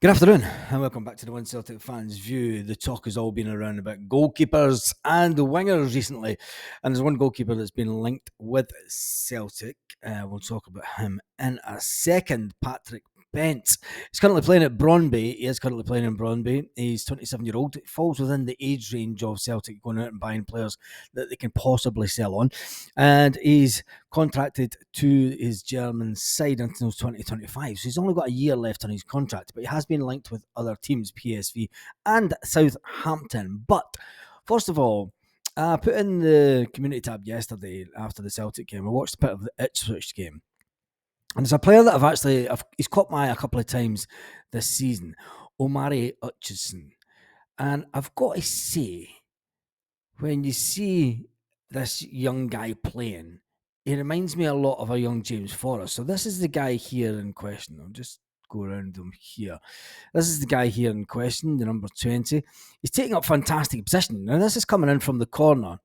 Good afternoon, and welcome back to the One Celtic Fans View. The talk has all been around about goalkeepers and the wingers recently, and there's one goalkeeper that's been linked with Celtic. We'll talk about him in a second. Patrick Bent. He's currently playing at Brøndby. He is currently playing in Brøndby. He's 27-year-old. He falls within the age range of Celtic going out and buying players that they can possibly sell on, and he's contracted to his German side until 2025. So he's only got a year left on his contract, but he has been linked with other teams, PSV and Southampton. But first of all, I put in the community tab yesterday after the Celtic game. I watched a bit of the Ipswich game. And there's a player that he's caught my eye a couple of times this season, Omari Hutchinson. And I've got to say, when you see this young guy playing, he reminds me a lot of a young James Forrest. So this is the guy here in question. I'll just go around him here. This is the guy here in question, the number 20. He's taking up fantastic position. Now, this is coming in from the corner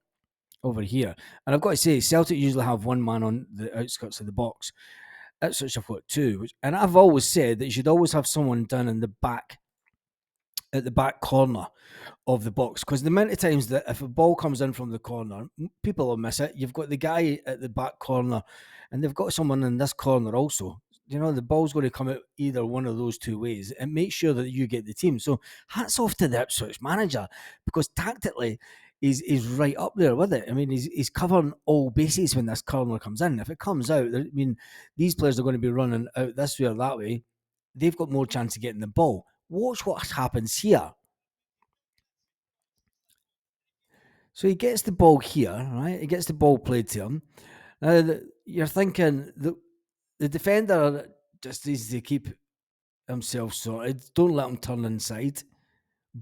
over here. And I've got to say, Celtic usually have one man on the outskirts of the box. Ipswich have got two. And I've always said that you should always have someone down in the back, at the back corner of the box, because the amount of times that if a ball comes in from the corner, people will miss it. You've got the guy at the back corner, and they've got someone in this corner also. You know, the ball's going to come out either one of those two ways, and make sure that you get the team. So hats off to the Ipswich manager, because tactically he's right up there with it. I mean, he's covering all bases when this corner comes in. If it comes out, I mean, these players are going to be running out this way or that way. They've got more chance of getting the ball. Watch what happens here. So he gets the ball here, right? He gets the ball played to him. Now you're thinking the defender just needs to keep himself sorted. Don't let him turn inside.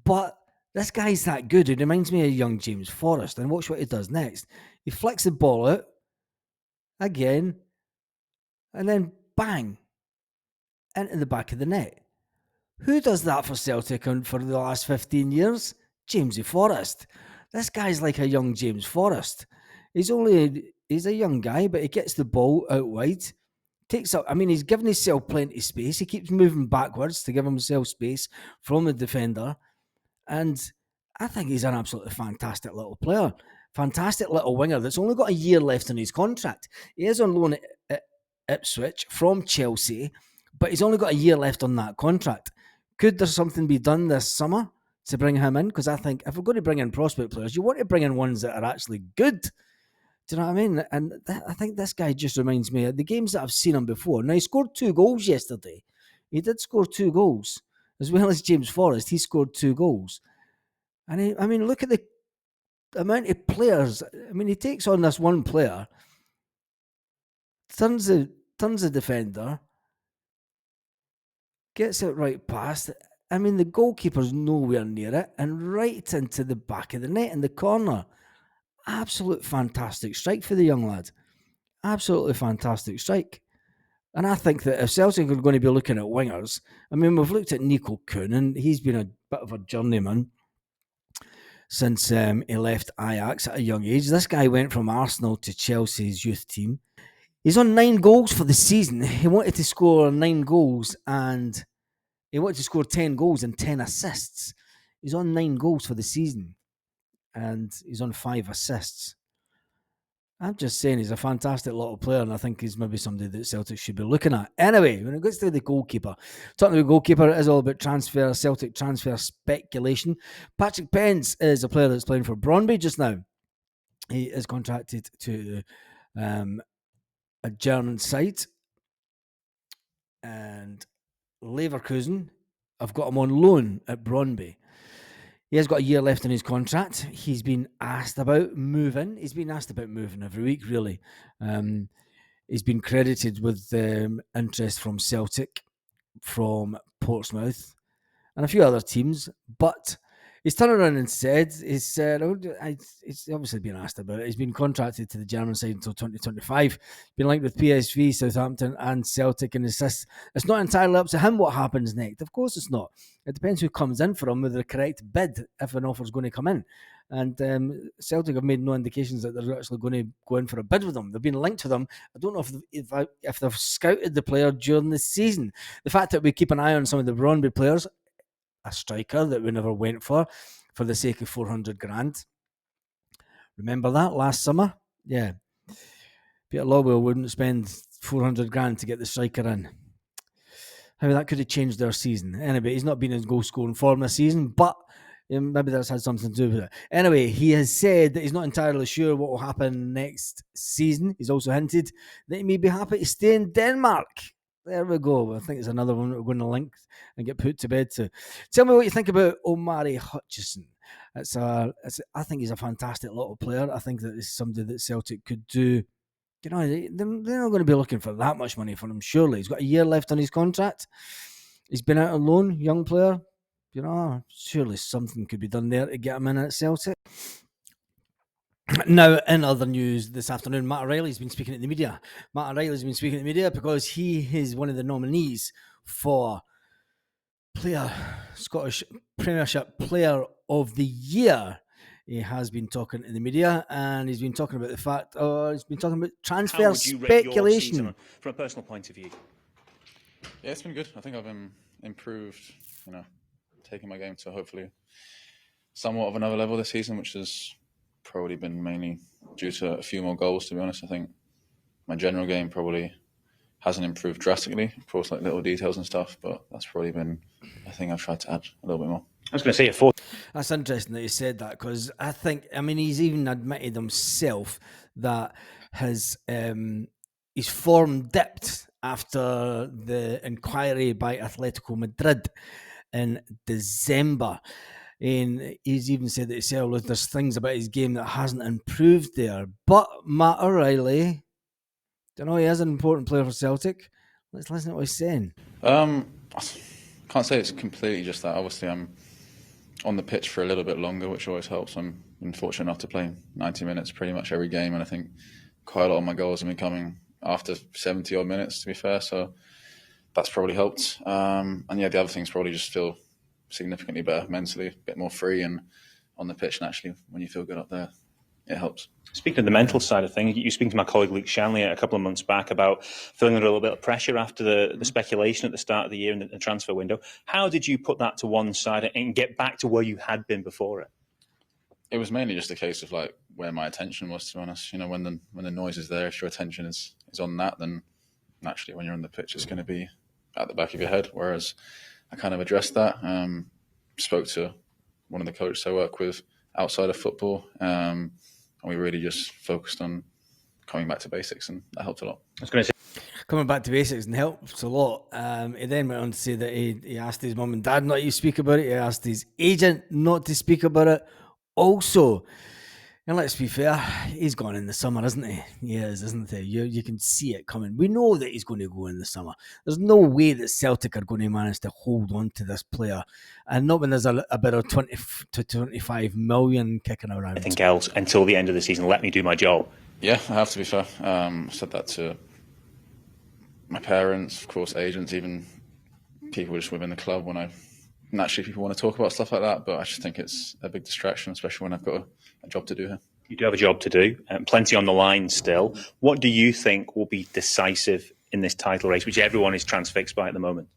But this guy's that good. It reminds me of young James Forrest. And watch what he does next. He flicks the ball out again, and then bang into the back of the net. Who does that for Celtic for the last 15 years? Jamesy Forrest. This guy's like a young James Forrest. He's a young guy, but he gets the ball out wide. Takes up, I mean, he's given himself plenty of space. He keeps moving backwards to give himself space from the defender. And I think he's an absolutely fantastic little player. Fantastic little winger that's only got a year left on his contract. He is on loan at Ipswich from Chelsea, but he's only got a year left on that contract. Could there something be done this summer to bring him in? Because I think if we're going to bring in prospect players, you want to bring in ones that are actually good. Do you know what I mean? And I think this guy just reminds me of the games that I've seen him before. Now, he scored 2 goals yesterday. He did score 2 goals. As well as James Forrest, he scored 2 goals. And I mean, look at the amount of players. I mean, he takes on this one player, turns the defender, gets it right past. I mean, the goalkeeper's nowhere near it, and right into the back of the net in the corner. Absolute fantastic strike for the young lad. Absolutely fantastic strike. And I think that if Celtic are going to be looking at wingers, I mean, we've looked at Nico Kuhn, and he's been a bit of a journeyman since he left Ajax at a young age. This guy went from Arsenal to Chelsea's youth team. He's on 9 goals for the season. He wanted to score 9 goals, and he wanted to score 10 goals and 10 assists. He's on 9 goals for the season, and he's on 5 assists. I'm just saying he's a fantastic little player, and I think he's maybe somebody that Celtic should be looking at. Anyway, when it gets to the goalkeeper, talking about goalkeeper, it is all about Celtic transfer speculation. Patrick Bent is a player that's playing for Brøndby just now. He is contracted to a German side, and Leverkusen have got him on loan at Brøndby. He has got a year left on his contract. He's been asked about moving. He's been asked about moving every week, really. He's been credited with interest from Celtic, from Portsmouth, and a few other teams. But he's turned around and said, he's obviously been asked about it. He's been contracted to the German side until 2025. Been linked with PSV, Southampton, and Celtic. And it's not entirely up to him what happens next. Of course, it's not. It depends who comes in for him with the correct bid if an offer is going to come in. And Celtic have made no indications that they're actually going to go in for a bid with them. They've been linked to them. I don't know if they've scouted the player during the season. The fact that we keep an eye on some of the Brøndby players, a striker that we never went for the sake of 400 grand. Remember that last summer? Yeah. Peter Lawwell wouldn't spend 400 grand to get the striker in. How that could have changed their season. Anyway, he's not been in goal scoring form this season, but maybe that's had something to do with it. Anyway, he has said that he's not entirely sure what will happen next season. He's also hinted that he may be happy to stay in Denmark. There we go. I think it's another one that we're going to link and get put to bed to. Tell me what you think about Omari Hutchison. I think he's a fantastic little player. I think that it's somebody that Celtic could do. You know, they're not going to be looking for that much money for him, surely. He's got a year left on his contract. He's been out on loan, young player. You know, surely something could be done there to get him in at Celtic. Now, in other news this afternoon, Matt O'Reilly's been speaking to the media. Matt O'Reilly's been speaking to the media because he is one of the nominees for Scottish Premiership Player of the Year. He has been talking to the media, and he's been talking about the fact, he's been talking about transfer speculation. From a personal point of view? Yeah, it's been good. I think I've improved, taking my game to hopefully somewhat of another level this season, which has probably been mainly due to a few more goals, to be honest. I think my general game probably hasn't improved drastically. Of course, like little details and stuff, but that's probably been a thing I've tried to add a little bit more. I was going to say a fourth. That's interesting that you said that, because he's even admitted himself that his form dipped after the inquiry by Atletico Madrid in December. And he's even said that himself, there's things about his game that hasn't improved there. But Matt O'Reilly, he is an important player for Celtic. Let's listen to what he's saying. I can't say it's completely just that. Obviously, I'm on the pitch for a little bit longer, which always helps. I'm fortunate enough to play 90 minutes pretty much every game, and I think quite a lot of my goals have been coming after 70 odd minutes, to be fair. So that's probably helped. And yeah, the other things probably just feel significantly better mentally, a bit more free, and on the pitch naturally when you feel good up there, it helps. Speaking of the mental side of things, you speaking to my colleague Luke Shanley a couple of months back about feeling under a little bit of pressure after the speculation at the start of the year in the transfer window. How did you put that to one side and get back to where you had been before it? It was mainly just a case of like where my attention was, to be honest. When the noise is there, if your attention is on that, then naturally when you're on the pitch, it's going to be at the back of your head. Whereas I kind of addressed that. Spoke to one of the coaches I work with outside of football, and we really just focused on coming back to basics, and that helped a lot. I was going to say, coming back to basics and helps a lot. He then went on to say that he asked his mum and dad not to speak about it. He asked his agent not to speak about it. Also, and let's be fair, he's gone in the summer, isn't he? He is, isn't he? You can see it coming. We know that he's going to go in the summer. There's no way that Celtic are going to manage to hold on to this player, and not when there's a bit of 20 to 25 million kicking around. Anything else until the end of the season? Let me do my job. Yeah, I have to be fair. I said that to my parents, of course, agents, even people just within the club. Naturally, people want to talk about stuff like that, but I just think it's a big distraction, especially when I've got a job to do here. You do have a job to do, plenty on the line still. What do you think will be decisive in this title race, which everyone is transfixed by at the moment?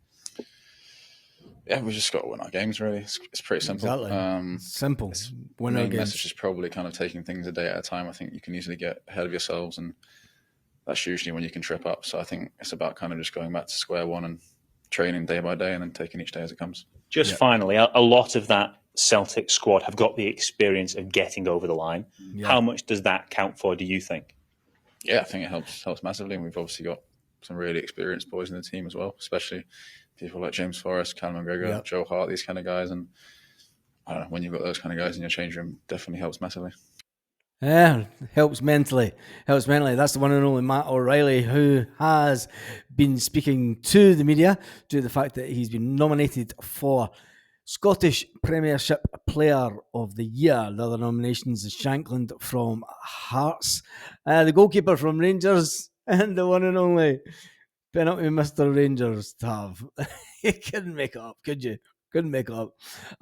Yeah, we just got to win our games, really. It's pretty simple. Exactly. Simple. Win our games. The message is probably kind of taking things a day at a time. I think you can easily get ahead of yourselves, and that's usually when you can trip up. So I think it's about kind of just going back to square one and training day by day and then taking each day as it comes. Just finally, a lot of that Celtic squad have got the experience of getting over the line. Yeah. How much does that count for, do you think? Yeah, I think it helps massively. And we've obviously got some really experienced boys in the team as well, especially people like James Forrest, Callum McGregor, Joe Hart, these kind of guys. And I don't know, when you've got those kind of guys in your change room, definitely helps massively. Yeah, helps mentally. That's the one and only Matt O'Reilly, who has been speaking to the media due to the fact that he's been nominated for Scottish Premiership Player of the Year. The other nominations is Shankland from Hearts, the goalkeeper from Rangers, and the one and only penalty Mr. Rangers to have. You couldn't make it up, could you? Couldn't make it up.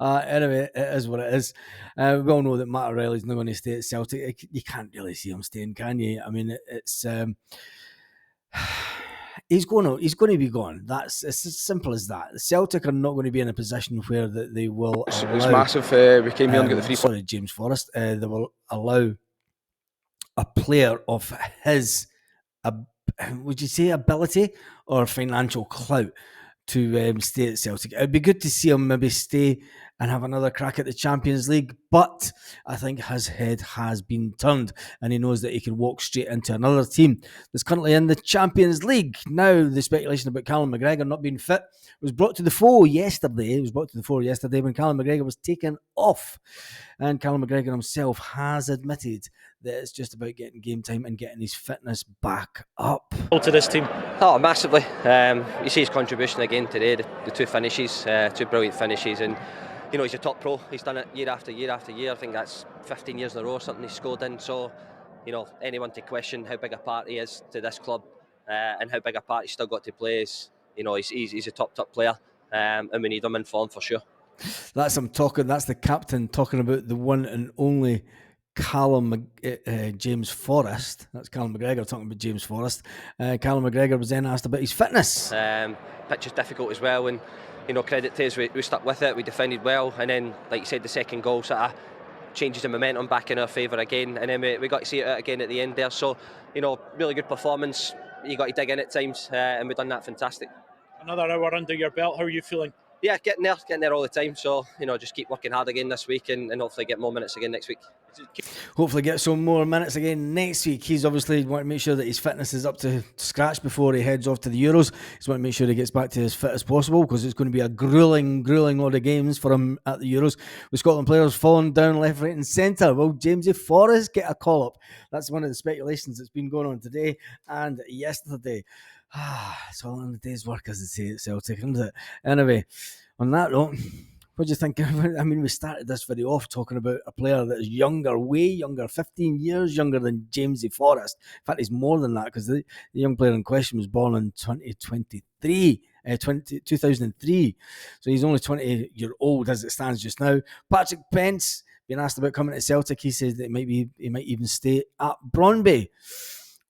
Anyway, it is what it is. We all know that Matt O'Reilly's not going to stay at Celtic. You can't really see him staying, can you? I mean, it's he's going to be gone. It's as simple as that. The Celtic are not going to be in a position where they will It allow. was massive. We came here and got the 3 Sorry, James Forrest. They will allow a player of his, would you say, ability or financial clout to stay at Celtic. It'd be good to see him maybe stay and have another crack at the Champions League, but I think his head has been turned and he knows that he can walk straight into another team that's currently in the Champions League. Now, the speculation about Callum McGregor not being fit was brought to the fore yesterday. It was brought to the fore yesterday when Callum McGregor was taken off. And Callum McGregor himself has admitted that it's just about getting game time and getting his fitness back up. To this team? Oh, massively. You see his contribution again today, the 2 finishes, 2 brilliant finishes, and you know, he's a top pro. He's done it year after year after year. I think that's 15 years in a row something he's scored in. So, you know, anyone to question how big a part he is to this club and how big a part he's still got to play is, you know, he's a top player, and we need him in form for sure. That's him talking. That's the captain talking about the one and only James Forrest. That's Callum McGregor talking about James Forrest. Callum McGregor was then asked about his fitness. Pitch is difficult as well, and you know, credit to us, we stuck with it, we defended well, and then, like you said, the second goal sort of changes the momentum back in our favour again, and then we got to see it out again at the end there. So, you know, really good performance. You got to dig in at times, and we've done that fantastic. Another hour under your belt. How are you feeling? Yeah, getting there all the time. So, you know, just keep working hard again this week and hopefully get more minutes again next week. Hopefully get some more minutes again next week. He's obviously want to make sure that his fitness is up to scratch before he heads off to the Euros. He's want to make sure he gets back to as fit as possible because it's going to be a gruelling lot of games for him at the Euros. With Scotland players falling down left, right and centre. Will Jamesy Forrest get a call-up? That's one of the speculations that's been going on today and yesterday. It's all in the day's work, as they say at Celtic, isn't it? Anyway, on that note, what do you think? I mean, we started this video off talking about a player that is younger, way younger, 15 years younger than Jamesy Forrest. In fact, he's more than that because the young player in question was born in 2003. So he's only 20-year-old as it stands just now. Patrick Pence, being asked about coming to Celtic, he says that he might even stay at Brøndby.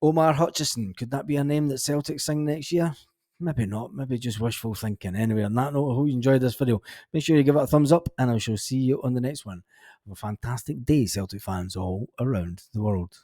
Omar Hutchison, could that be a name that Celtic sing next year? Maybe not. Maybe just wishful thinking. Anyway, on that note, I hope you enjoyed this video. Make sure you give it a thumbs up, and I shall see you on the next one. Have a fantastic day, Celtic fans all around the world.